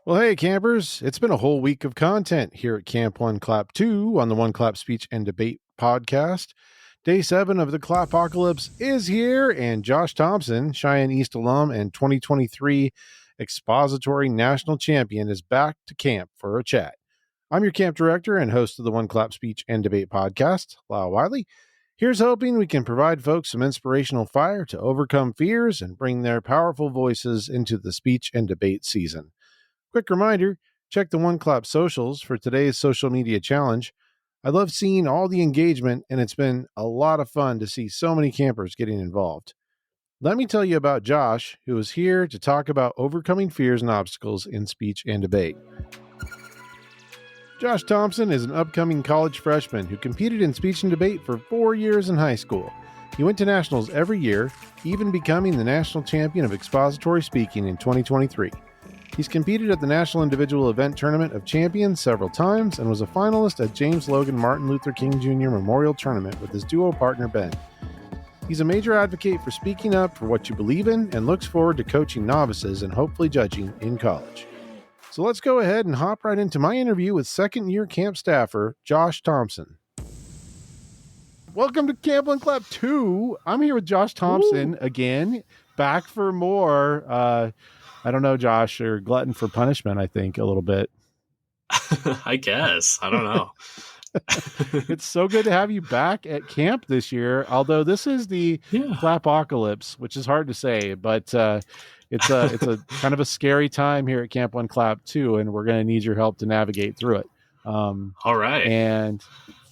Well, hey, campers, it's been a whole week of content here at Camp One Clap 2 on the One Clap Speech and Debate podcast. Day 7 of the Clapocalypse is here, and Josh Thompson, Cheyenne East alum and 2023 Expository National Champion, is back to camp for a chat. I'm your camp director and host of the One Clap Speech and Debate podcast, Lyle Wiley. Here's hoping we can provide folks some inspirational fire to overcome fears and bring their powerful voices into the speech and debate season. Quick reminder, check the One Clap socials for today's social media challenge. I love seeing all the engagement, and it's been a lot of fun to see so many campers getting involved. Let me tell you about Josh, who is here to talk about overcoming fears and obstacles in speech and debate. Josh Thompson is an upcoming college freshman who competed in speech and debate for 4 years in high school. He went to nationals every year, even becoming the national champion of expository speaking in 2023. He's competed at the National Individual Event Tournament of Champions several times and was a finalist at James Logan Martin Luther King Jr. Memorial Tournament with his duo partner Ben. He's a major advocate for speaking up for what you believe in and looks forward to coaching novices and hopefully judging in college. So let's go ahead and hop right into my interview with second-year camp staffer Josh Thompson. Welcome to Camp One Clap 2. I'm here with Josh Thompson again, back for more. I don't know, Josh, you're glutton for punishment, I think, a little bit. I guess. I don't know. It's so good to have you back at camp this year, although this is the Clapocalypse, which is hard to say, but it's a kind of a scary time here at Camp One Clap 2, and we're going to need your help to navigate through it. All right. And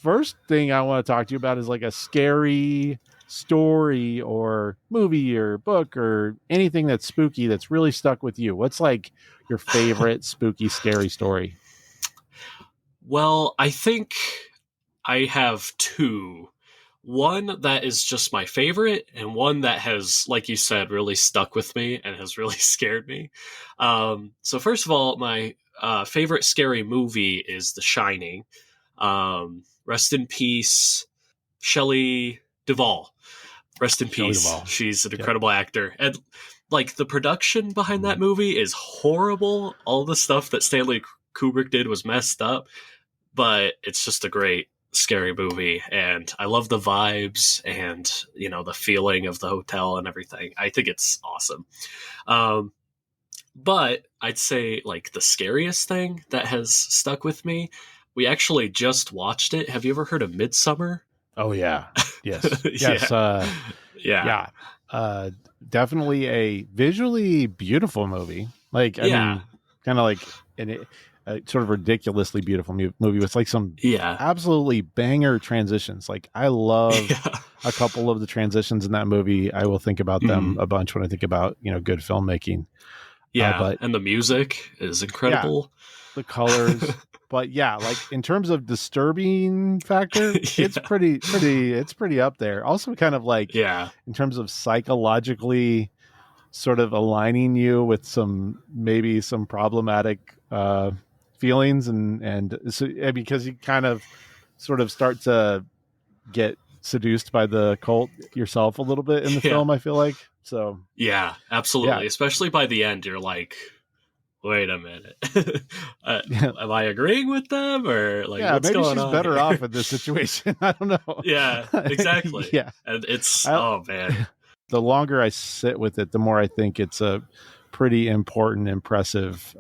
first thing I want to talk to you about is like a scary story or movie or book or anything that's spooky that's really stuck with you. What's like your favorite spooky, scary story? Well, I think I have two. One that is just my favorite, and one that has, like you said, really stuck with me and has really scared me. So first of all, my favorite scary movie is The Shining. Rest in peace, Shelley Duvall. Rest in peace. Duvall. She's an incredible actor. And like the production behind that movie is horrible. All the stuff that Stanley Kubrick did was messed up, but it's just a great scary movie. And I love the vibes and, you know, the feeling of the hotel and everything. I think it's awesome. But I'd say like the scariest thing that has stuck with me, we actually just watched it. Have you ever heard of Midsommar? Oh yeah. Yes. Yes. Yeah. Definitely a visually beautiful movie. Like, I mean, kind of like a sort of ridiculously beautiful movie with like some absolutely banger transitions. Like I love a couple of the transitions in that movie. I will think about them a bunch when I think about, you know, good filmmaking. Yeah. And the music is incredible. Yeah, the colors. But yeah, like in terms of disturbing factor, it's pretty up there. Also kind of like, in terms of psychologically sort of aligning you with some problematic feelings and so, because you kind of sort of start to get seduced by the cult yourself a little bit in the film, I feel like. So yeah, absolutely. Yeah. Especially by the end, you're like, wait a minute. Am I agreeing with them or like what's maybe going she's on better here? off in this situation. I don't know. Yeah, exactly. Yeah. And it's oh man. The longer I sit with it, the more I think it's a pretty important, impressive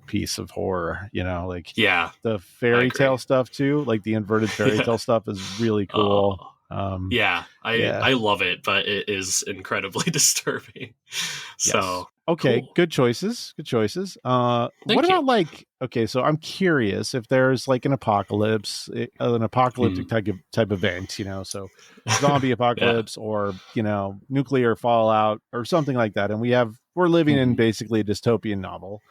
piece of horror, you know, like the fairy tale stuff too, like the inverted fairy tale stuff is really cool. I love it, but it is incredibly disturbing. So okay, cool. Good choices. What about like, okay, so I'm curious if there's like an apocalyptic type event, you know, so zombie apocalypse or, you know, nuclear fallout or something like that, and we're living in basically a dystopian novel.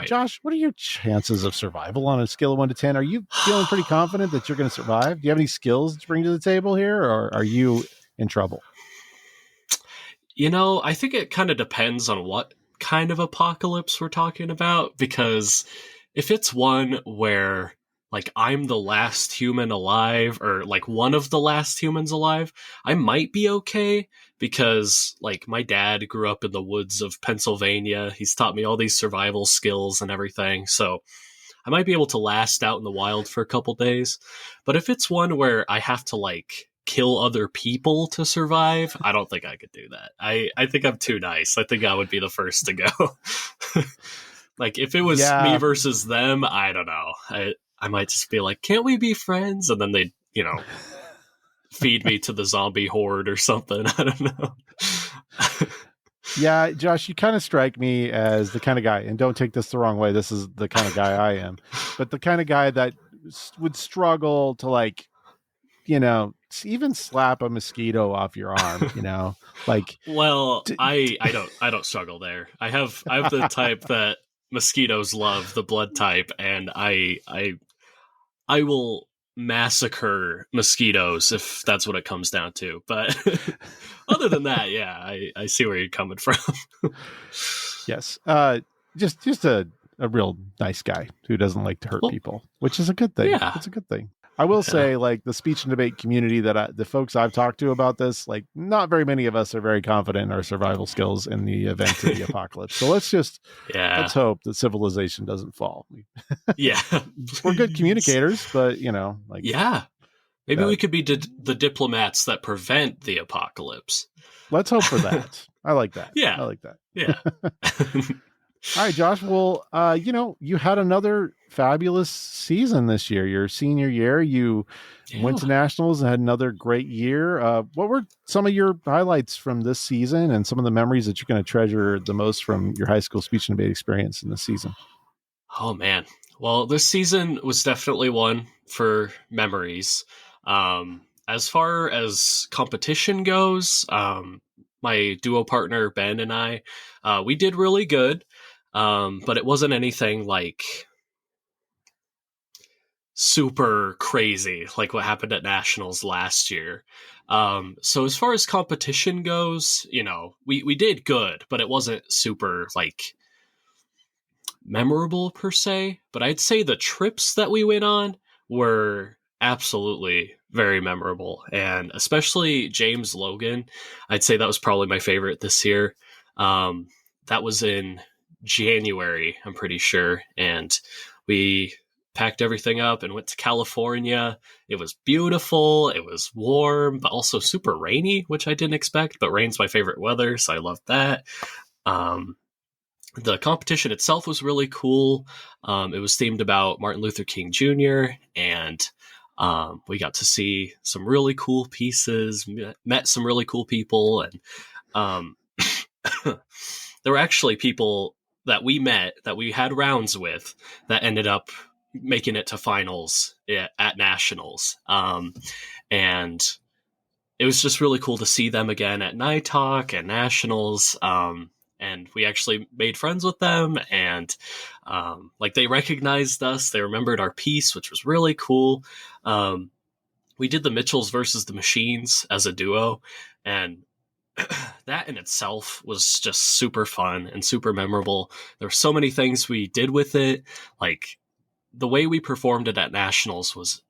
Josh, what are your chances of survival on a scale of 1 to 10? Are you feeling pretty confident that you're going to survive? Do you have any skills to bring to the table here, or are you in trouble? You know, I think it kind of depends on what kind of apocalypse we're talking about, because if it's one where like I'm the last human alive, or like one of the last humans alive, I might be okay, because like my dad grew up in the woods of Pennsylvania. He's taught me all these survival skills and everything. So I might be able to last out in the wild for a couple days. But if it's one where I have to like kill other people to survive, I don't think I could do that. I think I'm too nice. I think I would be the first to go. Like if it was me Yeah, versus them, I don't know. I might just be like, can't we be friends? And then they'd, feed me to the zombie horde or something. I don't know. yeah, Josh, you kind of strike me as the kind of guy, and don't take this the wrong way. This is the kind of guy I am, but the kind of guy that would struggle to like, even slap a mosquito off your arm, like. Well, T- I don't struggle there. I have the type that mosquitoes love, the blood type, and I will massacre mosquitoes if that's what it comes down to. But other than that, yeah, I see where you're coming from. Yes. Just a real nice guy who doesn't like to hurt Well, people, which is a good thing. yeah, It's a good thing. I will yeah, say, like the speech and debate community the folks I've talked to about this, like not very many of us are very confident in our survival skills in the event of the apocalypse. So yeah, let's hope that civilization doesn't fall. yeah. We're good Please. communicators, but like Yeah, maybe uh, we could be the diplomats that prevent the apocalypse. let's hope for that. I like that. Yeah, I like that. yeah. All right, Josh. Well, you had another fabulous season this year. Your senior year, you went Yeah. to nationals and had another great year. What were some of your highlights from this season, and some of the memories that you're going to treasure the most from your high school speech and debate experience in this season? Oh man. Well, this season was definitely one for memories. As far as competition goes, my duo partner Ben and I, we did really good, but it wasn't anything like super crazy like what happened at nationals last year. So as far as competition goes, we did good, but it wasn't super like memorable per se, but I'd say the trips that we went on were absolutely very memorable. And especially James Logan, I'd say that was probably my favorite this year. That was in January, I'm pretty sure. And we packed everything up and went to California. It was beautiful. It was warm, but also super rainy, which I didn't expect. But rain's my favorite weather, so I loved that. Um, the competition itself was really cool. It was themed about Martin Luther King Jr., and we got to see some really cool pieces, met some really cool people, and um, there were actually people that we met that we had rounds with that ended up making it to finals at nationals. And it was just really cool to see them again at Night Talk and Nationals. And we actually made friends with them, and like they recognized us. They remembered our piece, which was really cool. We did the Mitchells versus the Machines as a duo, and that in itself was just super fun and super memorable. There were so many things we did with it. Like the way we performed it at Nationals was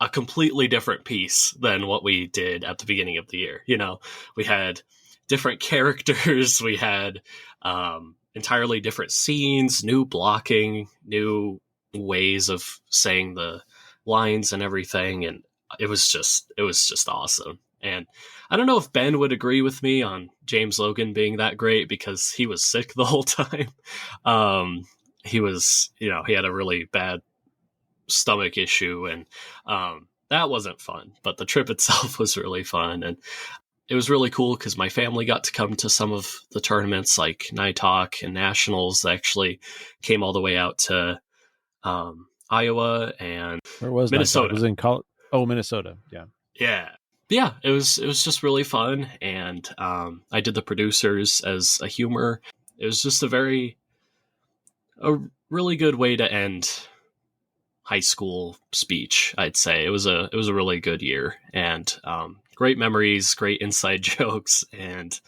a completely different piece than what we did at the beginning of the year. We had different characters, we had entirely different scenes, new blocking, new ways of saying the lines and everything, and it was just awesome. And I don't know if Ben would agree with me on James Logan being that great, because he was sick the whole time. He was, he had a really bad stomach issue, and that wasn't fun, but the trip itself was really fun. And it was really cool because my family got to come to some of the tournaments like Night Talk and Nationals. They actually came all the way out to Iowa and Where was Night Talk? Minnesota. Was it in Minnesota? Yeah. Yeah. Yeah, it was just really fun, and I did the producers as a humor. It was just a really good way to end high school speech. I'd say it was a really good year, and great memories, great inside jokes, and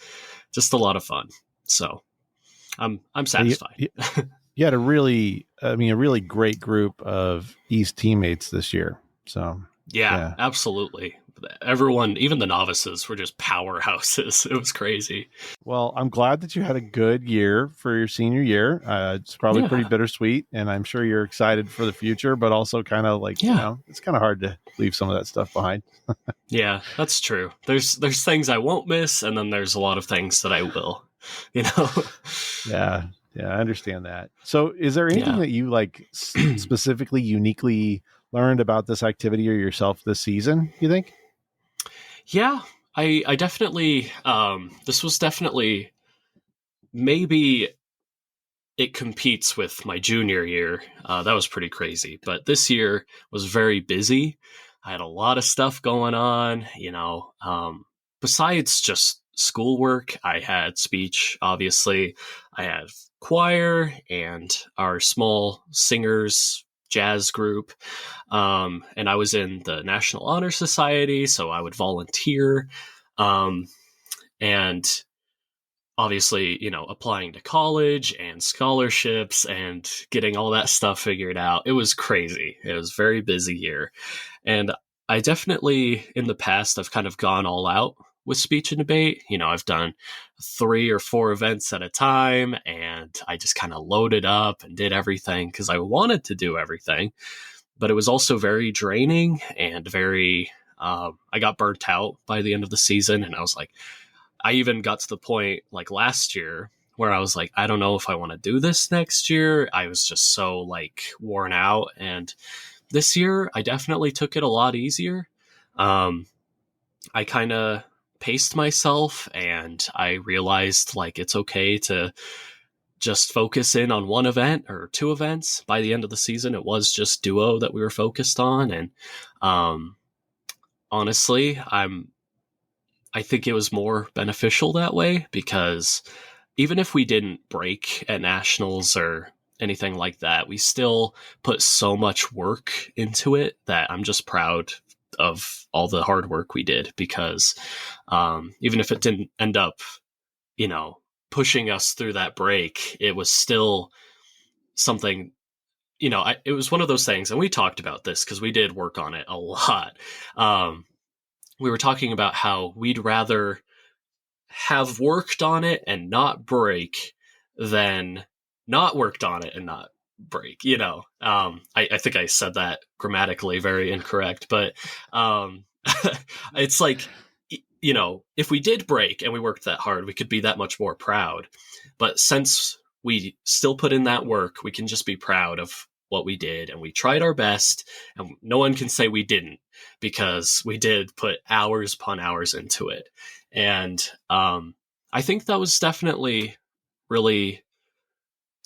just a lot of fun. So I'm Yeah, satisfied. you had a really great group of East teammates this year. So Yeah, yeah. absolutely. Everyone, even the novices, were just powerhouses. It was crazy. Well, I'm glad that you had a good year for your senior year. It's probably pretty Yeah, bittersweet, and I'm sure you're excited for the future, but also kind of like, yeah, it's kind of hard to leave some of that stuff behind. yeah. That's true. There's things I won't miss, and then there's a lot of things that I will. You know. Yeah. Yeah, I understand that. So, is there anything Yeah. that you like specifically uniquely learned about this activity or yourself this season, you think? Yeah, I definitely this was definitely maybe it competes with my junior year. That was pretty crazy. But this year was very busy. I had a lot of stuff going on, besides just schoolwork. I had speech, obviously. I had choir and our small singers jazz group. And I was in the National Honor Society, so I would volunteer. Um, and obviously, applying to college and scholarships and getting all that stuff figured out. It was crazy. It was a very busy year. And I definitely, in the past, I've kind of gone all out with speech and debate. I've done 3 or 4 events at a time, and I just kind of loaded up and did everything because I wanted to do everything. But it was also very draining and very, I got burnt out by the end of the season. And I was like, I even got to the point like last year where I was like, I don't know if I want to do this next year. I was just so like worn out. And this year, I definitely took it a lot easier. I kind of paced myself and I realized like it's okay to just focus in on one event or 2 events. By the end of the season, it was just duo that we were focused on. And um, honestly, I think it was more beneficial that way because even if we didn't break at nationals or anything like that, we still put so much work into it that I'm just proud of all the hard work we did because even if it didn't end up, you know, pushing us through that break, it was still something. It was one of those things, and we talked about this because we did work on it a lot. Um, we were talking about how we'd rather have worked on it and not break than not worked on it and not break. I think I said that grammatically very incorrect, but it's like, if we did break and we worked that hard, we could be that much more proud. But since we still put in that work, we can just be proud of what we did and we tried our best, and no one can say we didn't because we did put hours upon hours into it. And I think that was definitely really,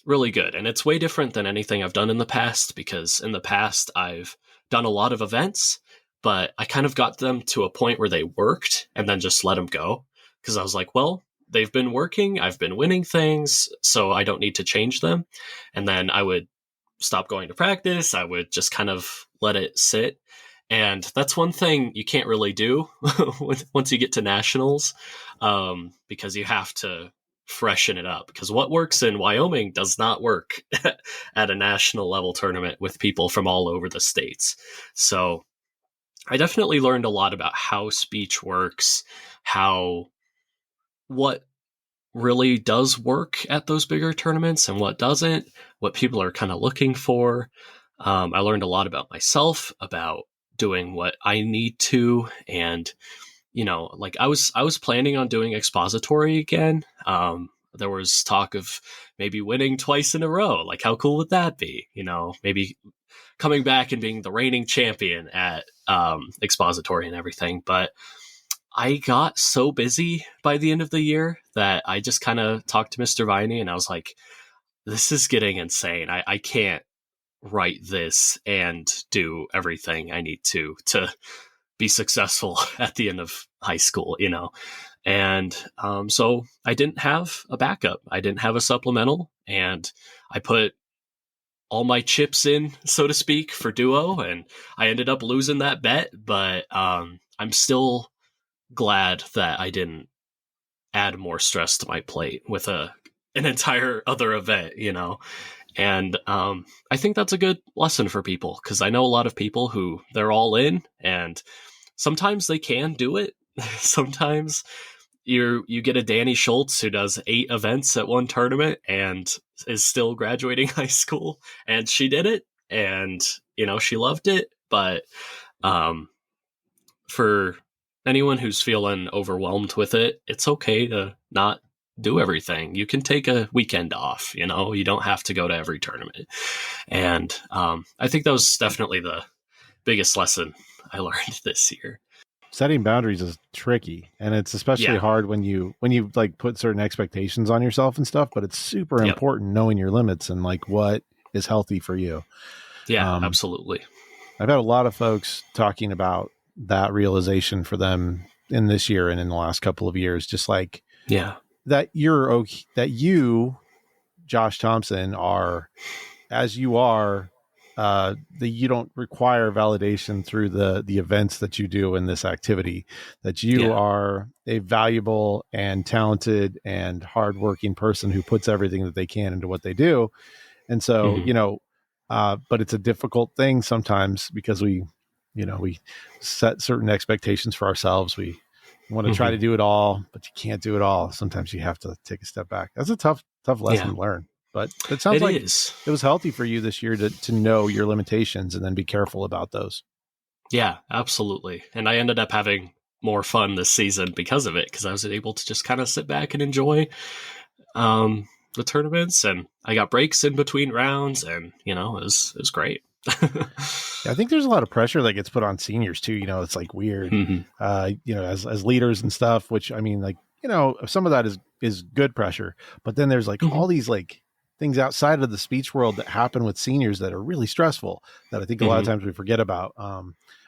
really good. And it's way different than anything I've done in the past because in the past I've done a lot of events, but I kind of got them to a point where they worked and then just let them go because I was like, well, they've been working, I've been winning things, so I don't need to change them. And then I would stop going to practice. I would just kind of let it sit. And that's one thing you can't really do once you get to nationals, because you have to freshen it up. Because what works in Wyoming does not work at a national level tournament with people from all over the states. So I definitely learned a lot about how speech works, what really does work at those bigger tournaments and what doesn't, what people are kind of looking for. I learned a lot about myself, about doing what I need to, and like I was planning on doing expository again. There was talk of maybe winning twice in a row. Like, how cool would that be? Maybe coming back and being the reigning champion at expository and everything. But I got so busy by the end of the year that I just kind of talked to Mr. Viney and I was like, this is getting insane. I can't write this and do everything I need to be successful at the end of high school. And so I didn't have a backup. I didn't have a supplemental, and I put all my chips in, so to speak, for duo, and I ended up losing that bet. But I'm still glad that I didn't add more stress to my plate with an entire other event. And I think that's a good lesson for people, because I know a lot of people who they're all in, and sometimes they can do it. Sometimes you get a Danny Schultz who does 8 events at one tournament and is still graduating high school, and she did it, and she loved it. But um, for anyone who's feeling overwhelmed with it, it's okay to not do everything. You can take a weekend off. You don't have to go to every tournament. And I think that was definitely the biggest lesson I learned this year. Setting boundaries is tricky, and it's especially hard when you like put certain expectations on yourself and stuff, but it's super important knowing your limits and like what is healthy for you. Absolutely. I've had a lot of folks talking about that realization for them in this year and in the last couple of years, just like that you're okay, that you, Josh Thompson, are as you are, that you don't require validation through the events that you do in this activity, that you are a valuable and talented and hardworking person who puts everything that they can into what they do. And so, but it's a difficult thing sometimes because we set certain expectations for ourselves. We want to try to do it all, but you can't do it all. Sometimes you have to take a step back. That's a tough lesson to learn. But it sounds like it was healthy for you this year to know your limitations and then be careful about those. Yeah, absolutely. And I ended up having more fun this season because of it, because I was able to just kind of sit back and enjoy the tournaments, and I got breaks in between rounds, and it was great. I think there's a lot of pressure that gets put on seniors too. It's like weird, as leaders and stuff, which I mean, like, some of that is good pressure, but then there's like all these like things outside of the speech world that happen with seniors that are really stressful that I think a lot of times we forget about.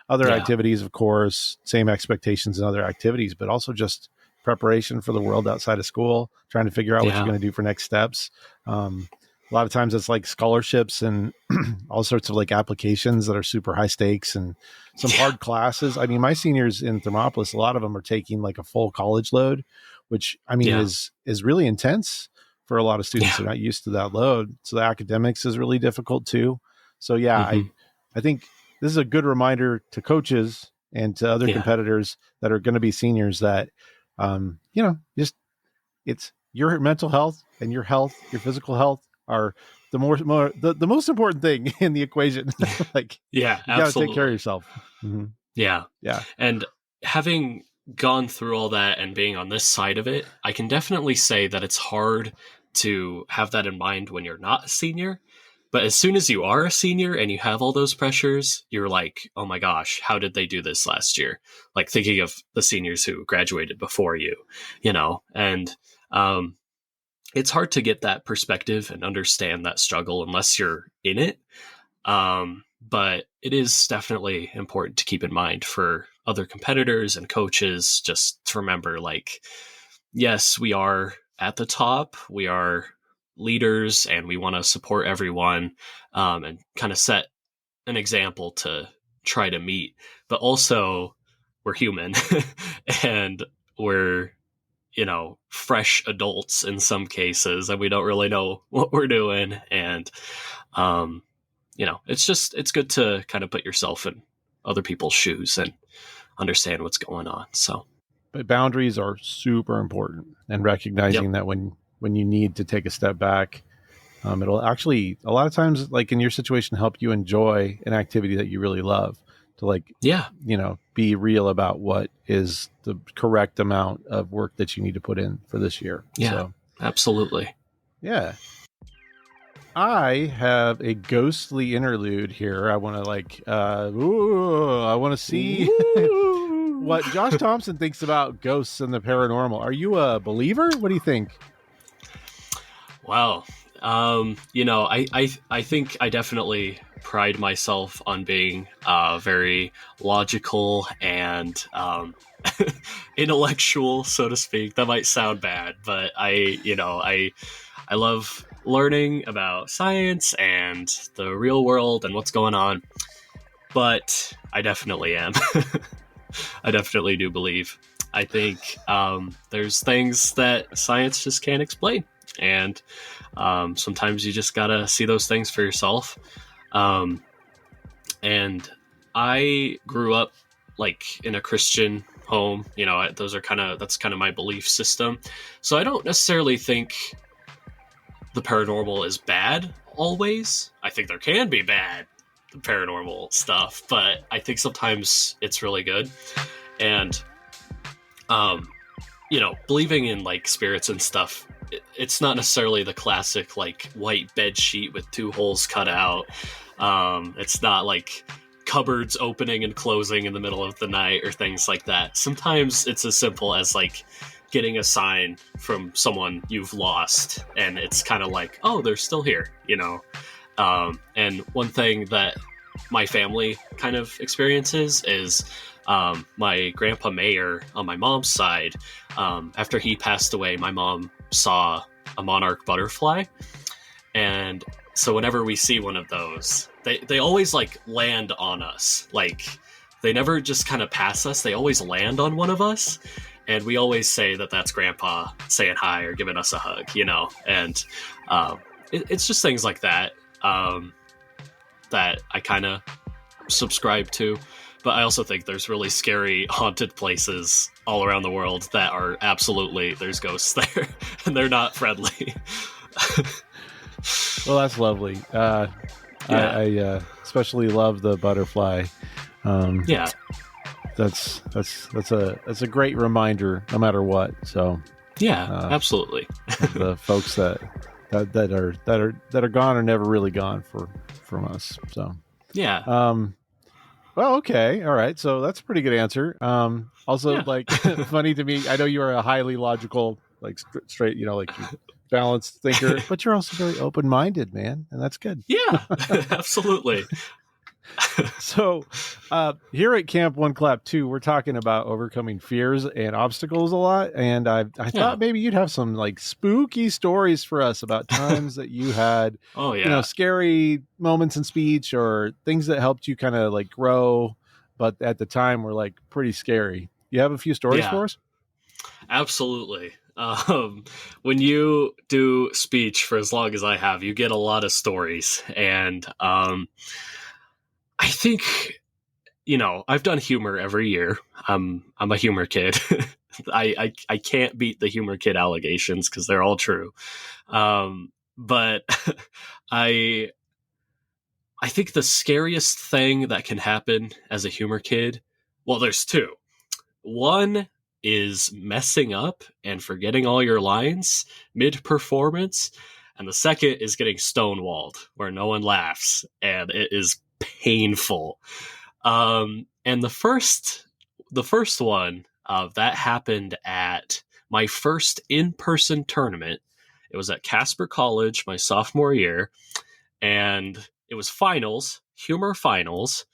Other activities, of course, same expectations in other activities, but also just preparation for the world outside of school, trying to figure out what you're going to do for next steps. A lot of times it's like scholarships and all sorts of like applications that are super high stakes and some hard classes. I mean, my seniors in Thermopolis, a lot of them are taking like a full college load, which I mean is really intense for a lot of students. They're not used to that load. So the academics is really difficult too. So I think this is a good reminder to coaches and to other competitors that are going to be seniors that, just it's your mental health and your physical health are the most important thing in the equation. Like, you got to take care of yourself. Mm-hmm. Yeah. And having gone through all that and being on this side of it, I can definitely say that it's hard to have that in mind when you're not a senior. But as soon as you are a senior and you have all those pressures, you're like, oh my gosh, how did they do this last year? Like thinking of the seniors who graduated before you, and it's hard to get that perspective and understand that struggle unless you're in it. But it is definitely important to keep in mind for other competitors and coaches, just to remember, like, yes, we are at the top. We are leaders and we want to support everyone, and kind of set an example to try to meet. But also, we're human and we're, fresh adults in some cases, and we don't really know what we're doing. And, it's good to kind of put yourself in other people's shoes and understand what's going on. So, but boundaries are super important, and recognizing that when you need to take a step back, it'll actually, a lot of times, like in your situation, help you enjoy an activity that you really love, to like, be real about what is the correct amount of work that you need to put in for this year. Yeah, so, absolutely. Yeah. I have a ghostly interlude here. I want to I want to see what Josh Thompson thinks about ghosts and the paranormal. Are you a believer? What do you think? Well, I think I definitely pride myself on being very logical and intellectual, so to speak. That might sound bad, but I love learning about science and the real world and what's going on. But I definitely am. I definitely do believe. I think there's things that science just can't explain. And sometimes you just gotta see those things for yourself. And I grew up like in a Christian home. That's kind of my belief system. So I don't necessarily think the paranormal is bad always. I think there can be bad paranormal stuff, but I think sometimes it's really good. And believing in like spirits and stuff, it's not necessarily the classic like white bed sheet with 2 holes cut out. It's not like cupboards opening and closing in the middle of the night or things like that. Sometimes it's as simple as like getting a sign from someone you've lost, and it's kind of like, oh, they're still here, and one thing that my family kind of experiences is my grandpa Mayer on my mom's side. After he passed away, my mom saw a monarch butterfly, and so whenever we see one of those, they always like land on us. Like they never just kind of pass us, they always land on one of us. And we always say that that's Grandpa saying hi or giving us a hug, and it's just things like that that I kind of subscribe to. But I also think there's really scary haunted places all around the world that are absolutely, there's ghosts there, and they're not friendly. Well, that's lovely. Yeah. I especially love the butterfly. Yeah. That's a great reminder no matter what. So yeah, absolutely. The folks that are gone are never really gone from us. So yeah. Well, okay, all right. So that's a pretty good answer. Also, like funny to me. I know you are a highly logical, like straight, like balanced thinker, but you're also very open-minded, man, and that's good. Yeah, absolutely. So here at Camp One Clap 2, we're talking about overcoming fears and obstacles a lot, and I thought maybe you'd have some like spooky stories for us about times that you had scary moments in speech or things that helped you kind of like grow, but at the time were like pretty scary. You have a few stories for us? Absolutely. When you do speech for as long as I have, you get a lot of stories, and I think, I've done humor every year. I'm a humor kid. I can't beat the humor kid allegations because they're all true. But I think the scariest thing that can happen as a humor kid, well, there's 2. One is messing up and forgetting all your lines mid-performance. And the second is getting stonewalled where no one laughs, and it is painful. And the first one that happened at my first in-person tournament. It was at Casper College my sophomore year, and it was finals, humor finals.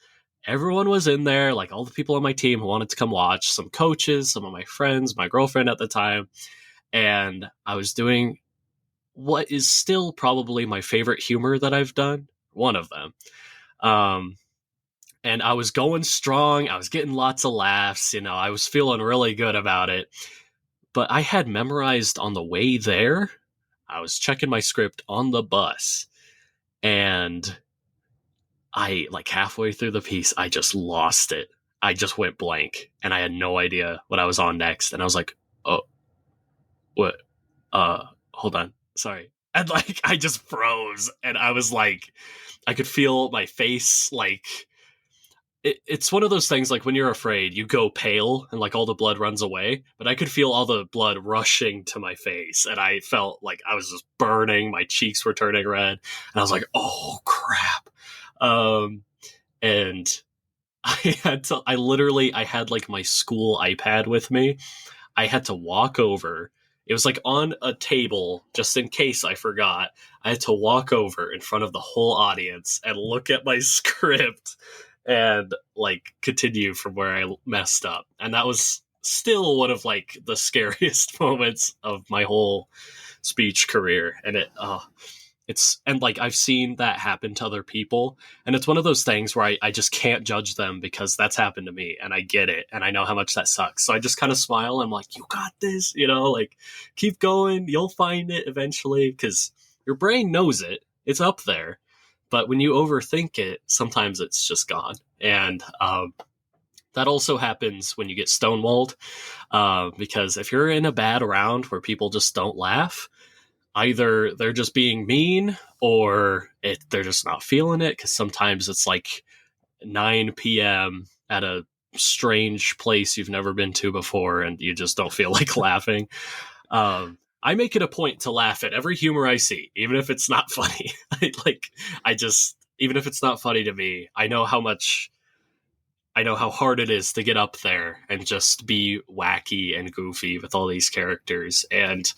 Everyone was in there, like all the people on my team who wanted to come watch, some coaches, some of my friends, my girlfriend at the time, and I was doing what is still probably my favorite humor that I've done, one of them. And I was going strong. I was getting lots of laughs. I was feeling really good about it. But I had memorized on the way there. I was checking my script on the bus. And I, like halfway through the piece, I just lost it. I just went blank. And I had no idea what I was on next. And I was like, oh, what? Hold on. Sorry. And like, I just froze. And I was like, I could feel my face like... It's one of those things like when you're afraid, you go pale and like all the blood runs away, but I could feel all the blood rushing to my face, and I felt like I was just burning. My cheeks were turning red, and I was like, oh crap. And I had like my school iPad with me. I had to walk over. It was like on a table just in case I forgot. I had to walk over in front of the whole audience and look at my script and like continue from where I messed up. And that was still one of like the scariest moments of my whole speech career. And and like I've seen that happen to other people, and it's one of those things where I just can't judge them because that's happened to me, and I get it, and I know how much that sucks. So I just kind of smile. I'm like, you got this, like keep going. You'll find it eventually, because your brain knows it. It's up there. But when you overthink it, sometimes it's just gone. And that also happens when you get stonewalled, because if you're in a bad round where people just don't laugh, either they're just being mean or they're just not feeling it, because sometimes it's like 9 p.m. at a strange place you've never been to before and you just don't feel like laughing. I make it a point to laugh at every humor I see, even if it's not funny. Even if it's not funny to me, I know how hard it is to get up there and just be wacky and goofy with all these characters. And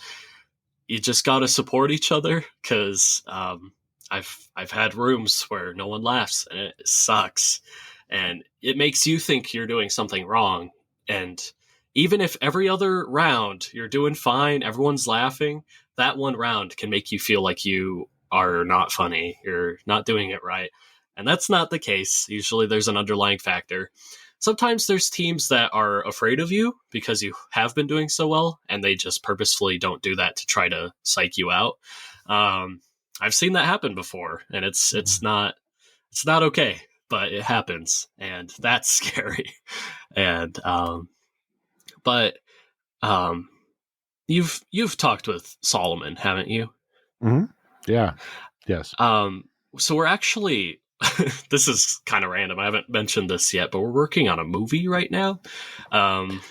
you just got to support each other, because I've had rooms where no one laughs and it sucks, and it makes you think you're doing something wrong. And even if every other round you're doing fine, everyone's laughing, that one round can make you feel like you are not funny, you're not doing it right. And that's not the case. Usually there's an underlying factor. Sometimes there's teams that are afraid of you because you have been doing so well, and they just purposefully don't do that to try to psych you out. I've seen that happen before, and it's not okay, but it happens, and that's scary. And but you've talked with Solomon, haven't you? Mm-hmm. Yeah. Yes. So we're actually, this is kind of random, I haven't mentioned this yet, but we're working on a movie right now.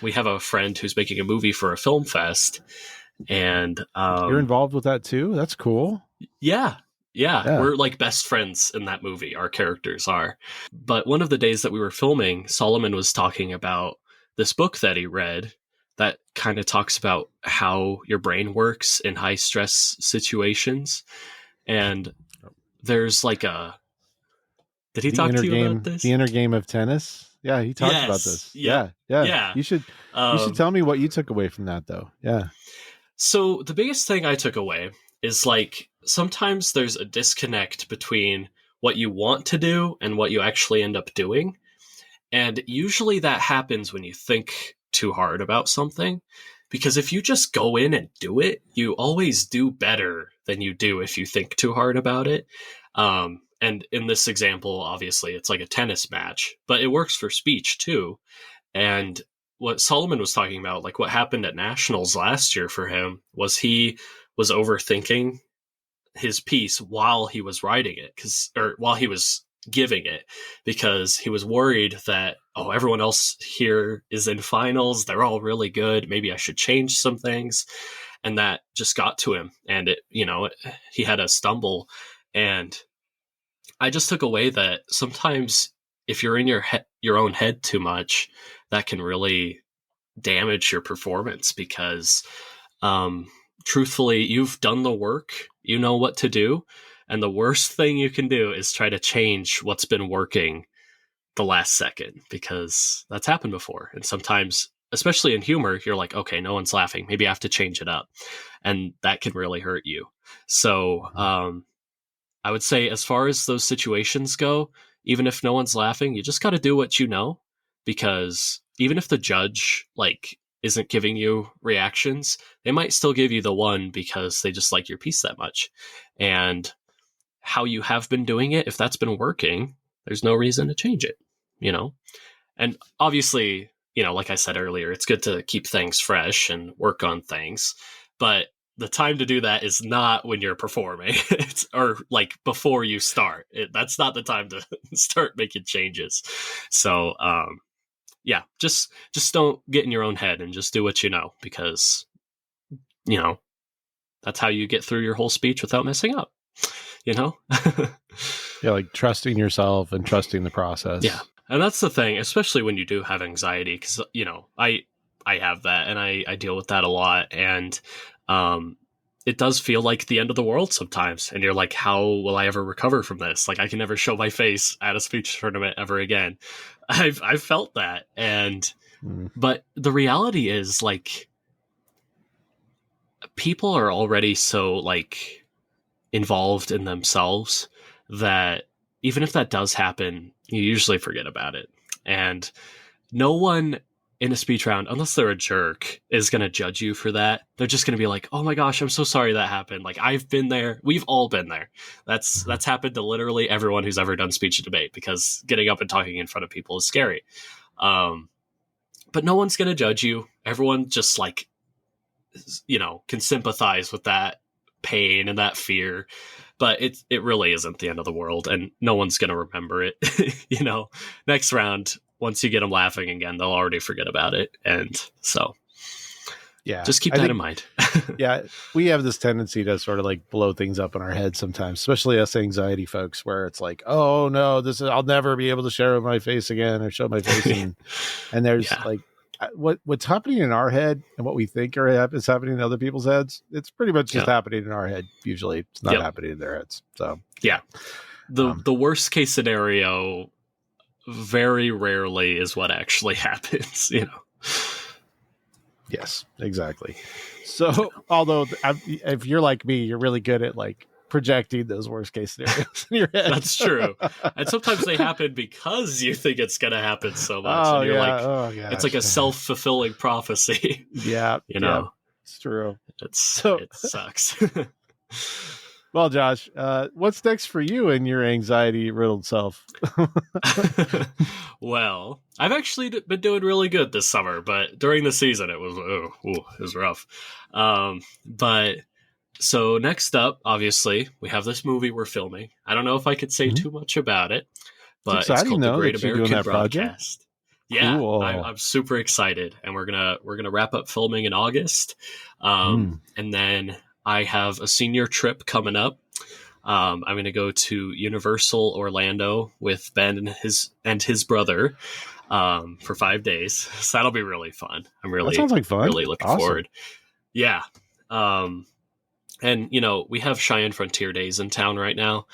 We have a friend who's making a movie for a film fest, and you're involved with that too? That's cool. Yeah. We're like best friends in that movie, our characters are. But one of the days that we were filming, Solomon was talking about this book that he read that kind of talks about how your brain works in high stress situations. And there's like did he talk to you about this? The inner game of tennis. Yeah, he talked about this. Yeah. You should tell me what you took away from that, though. Yeah. So the biggest thing I took away is like sometimes there's a disconnect between what you want to do and what you actually end up doing. And usually that happens when you think too hard about something. Because if you just go in and do it, you always do better than you do if you think too hard about it. And in this example, obviously, it's like a tennis match, but it works for speech too. And what Solomon was talking about, like what happened at Nationals last year for him, was he was overthinking his piece while he was writing it, or while he was giving it, because he was worried that, oh, everyone else here is in finals, they're all really good, maybe I should change some things. And that just got to him, and he had a stumble. And I just took away that sometimes if you're in your own head too much, that can really damage your performance, because truthfully, you've done the work, you know what to do, and the worst thing you can do is try to change what's been working the last second, because that's happened before. And sometimes, especially in humor, you're like, okay, no one's laughing, maybe I have to change it up, and that can really hurt you. So I would say, as far as those situations go, even if no one's laughing, you just got to do what you know, because even if the judge isn't giving you reactions, they might still give you the one because they just like your piece that much. And how you have been doing it, if that's been working, there's no reason to change it, And obviously, like I said earlier, it's good to keep things fresh and work on things, but the time to do that is not when you're performing or like before you start. That's not the time to start making changes. So, just don't get in your own head and just do what you know, because, that's how you get through your whole speech without messing up, Yeah, like trusting yourself and trusting the process. Yeah. And that's the thing, especially when you do have anxiety, because, I have that, and I deal with that a lot. And it does feel like the end of the world sometimes. And you're like, how will I ever recover from this? Like, I can never show my face at a speech tournament ever again. I've felt that. And, but the reality is, like, people are already so, like, involved in themselves that even if that does happen, you usually forget about it. And no one in a speech round, unless they're a jerk, is going to judge you for that. They're just going to be like, oh my gosh, I'm so sorry that happened. Like, I've been there. We've all been there. That's happened to literally everyone who's ever done speech and debate, because getting up and talking in front of people is scary. But no one's going to judge you. Everyone just like, can sympathize with that pain and that fear, but it really isn't the end of the world, and no one's going to remember it. Next round, once you get them laughing again, they'll already forget about it. And so just keep that in mind. Yeah, we have this tendency to sort of like blow things up in our heads sometimes, especially us anxiety folks, where it's like, oh no, I'll never be able to share my face again or show my face. And there's like, what's happening in our head and what we think is happening in other people's heads, it's pretty much just happening in our head. Usually it's not happening in their heads. So the worst case scenario very rarely is what actually happens. Yes, exactly. So although if you're like me, you're really good at like projecting those worst case scenarios in your head. That's true. And sometimes they happen because you think it's going to happen so much. And you're like, it's like a self-fulfilling prophecy. Yeah. It's true. It sucks. Well, Josh, what's next for you and your anxiety-riddled self? Well, I've actually been doing really good this summer, but during the season, it was rough. But so next up, obviously, we have this movie we're filming. I don't know if I could say too much about it, but it's called The Great American Broadcast. Yeah, cool. I'm super excited, and we're gonna wrap up filming in August, and then I have a senior trip coming up. I'm going to go to Universal Orlando with Ben and his brother for 5 days. So that'll be really fun. That sounds like fun. Really looking forward. Yeah. And we have Cheyenne Frontier Days in town right now.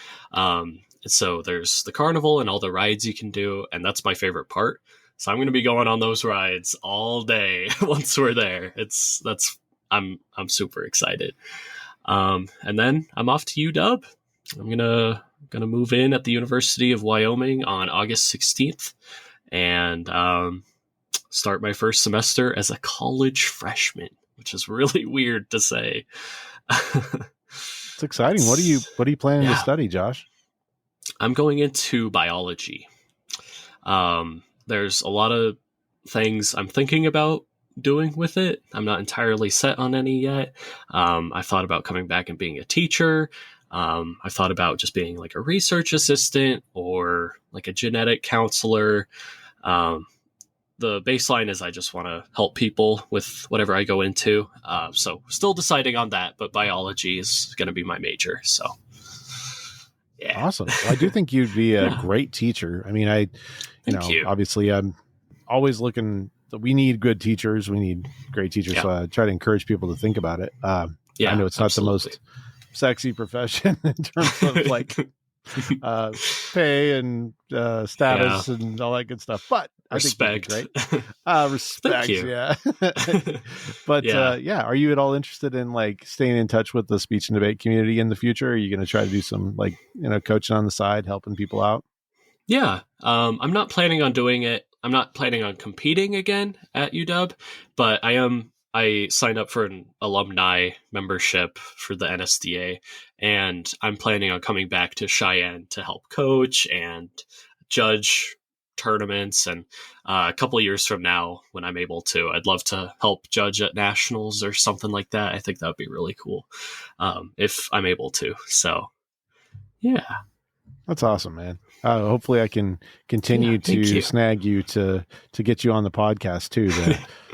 So there's the carnival and all the rides you can do, and that's my favorite part. So I'm going to be going on those rides all day once we're there. I'm super excited. And then I'm off to UW. I'm gonna move in at the University of Wyoming on August 16th and start my first semester as a college freshman, which is really weird to say. It's exciting. What are you planning to study, Josh? I'm going into biology. There's a lot of things I'm thinking about doing with it. I'm not entirely set on any yet. I thought about coming back and being a teacher. I thought about just being like a research assistant or like a genetic counselor. The baseline is I just want to help people with whatever I go into. So still deciding on that, but biology is going to be my major. So yeah. Awesome. Well, I do think you'd be a great teacher. I mean, obviously I'm always looking. We need good teachers. We need great teachers. So I try to encourage people to think about it. I know it's not the most sexy profession in terms of like pay and status and all that good stuff, but respect. I think great. Respect. Yeah. But are you at all interested in like staying in touch with the speech and debate community in the future? Are you going to try to do some like, coaching on the side, helping people out? Yeah. I'm not planning on doing it. I'm not planning on competing again at UW, but I signed up for an alumni membership for the NSDA, and I'm planning on coming back to Cheyenne to help coach and judge tournaments. And a couple of years from now, when I'm able to, I'd love to help judge at nationals or something like that. I think that would be really cool if I'm able to. So, yeah. That's awesome, man. Hopefully I can continue to snag you to get you on the podcast too,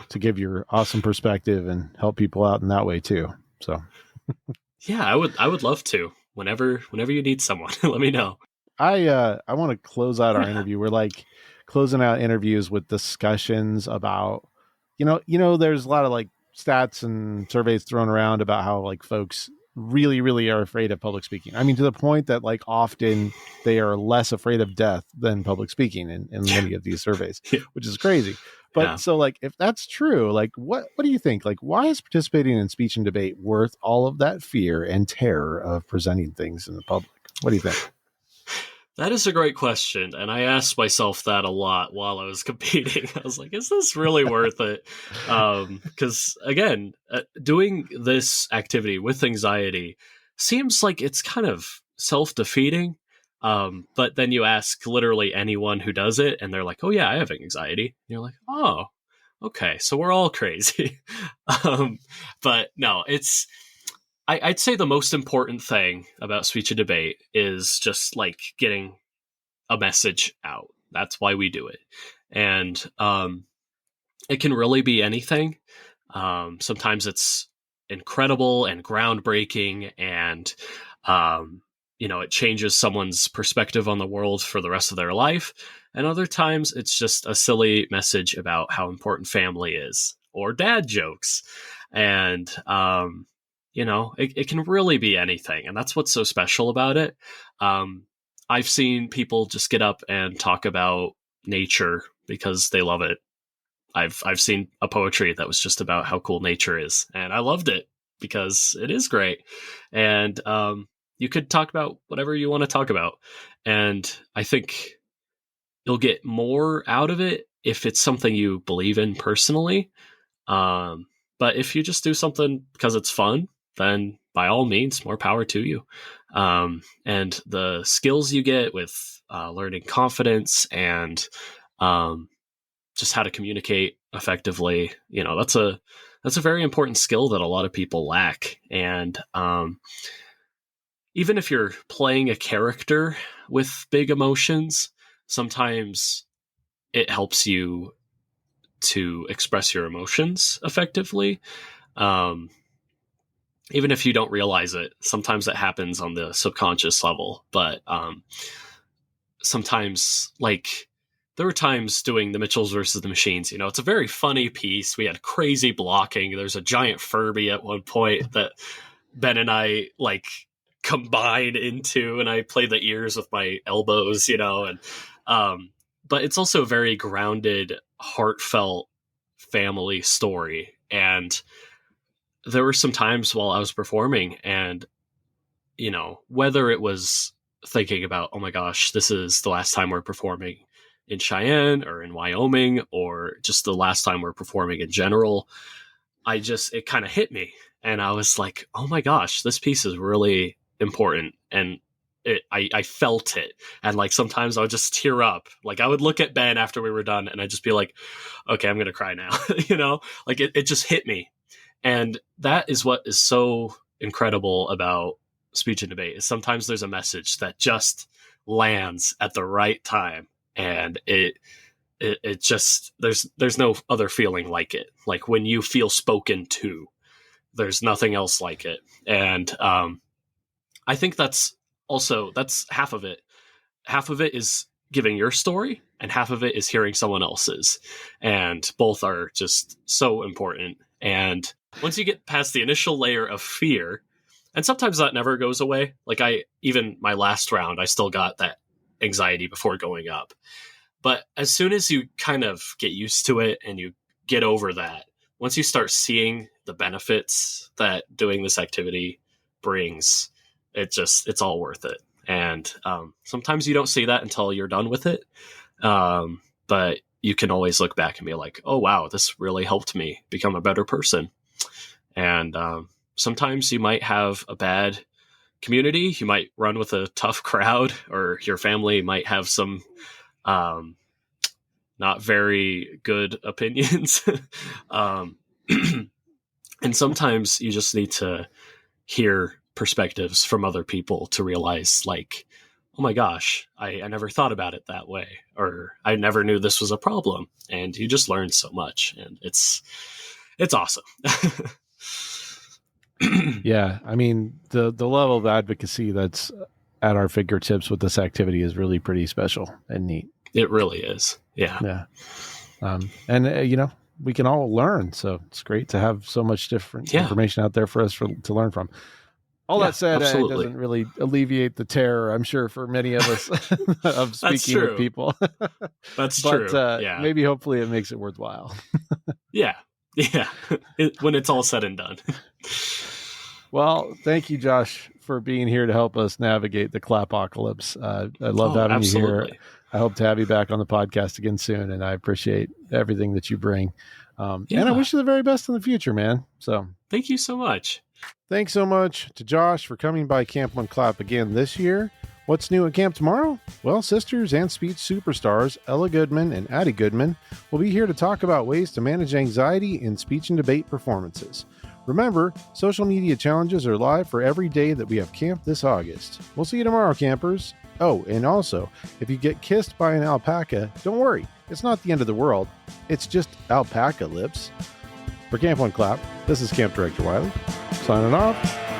to give your awesome perspective and help people out in that way too. So yeah, I would love to. Whenever you need someone, let me know. I want to close out our interview. We're like closing out interviews with discussions about, there's a lot of like stats and surveys thrown around about how like folks really, really are afraid of public speaking. I mean, to the point that like often they are less afraid of death than public speaking in many of these surveys, which is crazy. But so like, if that's true, like what do you think? Like, why is participating in speech and debate worth all of that fear and terror of presenting things in the public? What do you think? That is a great question, and I asked myself that a lot while I was competing. I was like, "Is this really worth it?" Because again, doing this activity with anxiety seems like it's kind of self-defeating. But then you ask literally anyone who does it, and they're like, "Oh yeah, I have anxiety." And you're like, "Oh, okay, so we're all crazy." But no, I'd say the most important thing about speech and debate is just like getting a message out. That's why we do it. And it can really be anything. Sometimes it's incredible and groundbreaking and, it changes someone's perspective on the world for the rest of their life. And other times it's just a silly message about how important family is or dad jokes. And, it can really be anything. And that's what's so special about it. I've seen people just get up and talk about nature because they love it. I've seen a poetry that was just about how cool nature is, and I loved it because it is great. And you could talk about whatever you want to talk about, and I think you'll get more out of it if it's something you believe in personally. But if you just do something because it's fun, then by all means, more power to you. And the skills you get with learning confidence and just how to communicate effectively, that's a very important skill that a lot of people lack. And even if you're playing a character with big emotions, sometimes it helps you to express your emotions effectively. Even if you don't realize it, sometimes it happens on the subconscious level. But sometimes, like, there were times doing the Mitchells versus the Machines. It's a very funny piece. We had crazy blocking. There's a giant Furby at one point that Ben and I like combined into, and I play the ears with my elbows, and but it's also a very grounded, heartfelt family story. And there were some times while I was performing and, whether it was thinking about, oh my gosh, this is the last time we're performing in Cheyenne or in Wyoming, or just the last time we're performing in general, it kind of hit me. And I was like, oh my gosh, this piece is really important. And I felt it. And like, sometimes I would just tear up. Like, I would look at Ben after we were done and I'd just be like, okay, I'm going to cry now. Like it just hit me. And that is what is so incredible about speech and debate, is sometimes there's a message that just lands at the right time. And it just, there's no other feeling like it. Like when you feel spoken to, there's nothing else like it. And I think that's half of it. Half of it is giving your story and half of it is hearing someone else's. And both are just so important. And once you get past the initial layer of fear, and sometimes that never goes away. Like even my last round, I still got that anxiety before going up. But as soon as you kind of get used to it and you get over that, once you start seeing the benefits that doing this activity brings, it's all worth it. And sometimes you don't see that until you're done with it. But you can always look back and be like, oh, wow, this really helped me become a better person. And sometimes you might have a bad community. You might run with a tough crowd, or your family might have some not very good opinions. And sometimes you just need to hear perspectives from other people to realize, like, oh my gosh, I never thought about it that way, or I never knew this was a problem. And you just learn so much, and it's awesome. Yeah, I mean, the level of advocacy that's at our fingertips with this activity is really pretty special and neat. It really is. Yeah. Yeah. And we can all learn, so it's great to have so much different information out there for us to learn from. All Yeah, that said, it absolutely. doesn't really alleviate the terror, I'm sure, for many of us of That's speaking with true. people. That's But true. Yeah. maybe hopefully it makes it worthwhile. Yeah. Yeah. When it's all said and done. Well, thank you, Josh, for being here to help us navigate the clapocalypse. I love having you here. Absolutely. I hope to have you back on the podcast again soon, and I appreciate everything that you bring. And I Yeah. wish you the very best in the future, man. So Thank you so much. thanks so much to Josh for coming by Camp One Clap again this year. What's new at camp tomorrow? Well, sisters and speech superstars Ella Goodman and Addie Goodman will be here to talk about ways to manage anxiety in speech and debate performances. Remember, social media challenges are live for every day that we have camp this August. We'll see you tomorrow, campers. Oh, and also, if you get kissed by an alpaca, don't worry. It's not the end of the world. It's just alpaca lips. For Camp One Clap, this is Camp Director Wiley, signing off.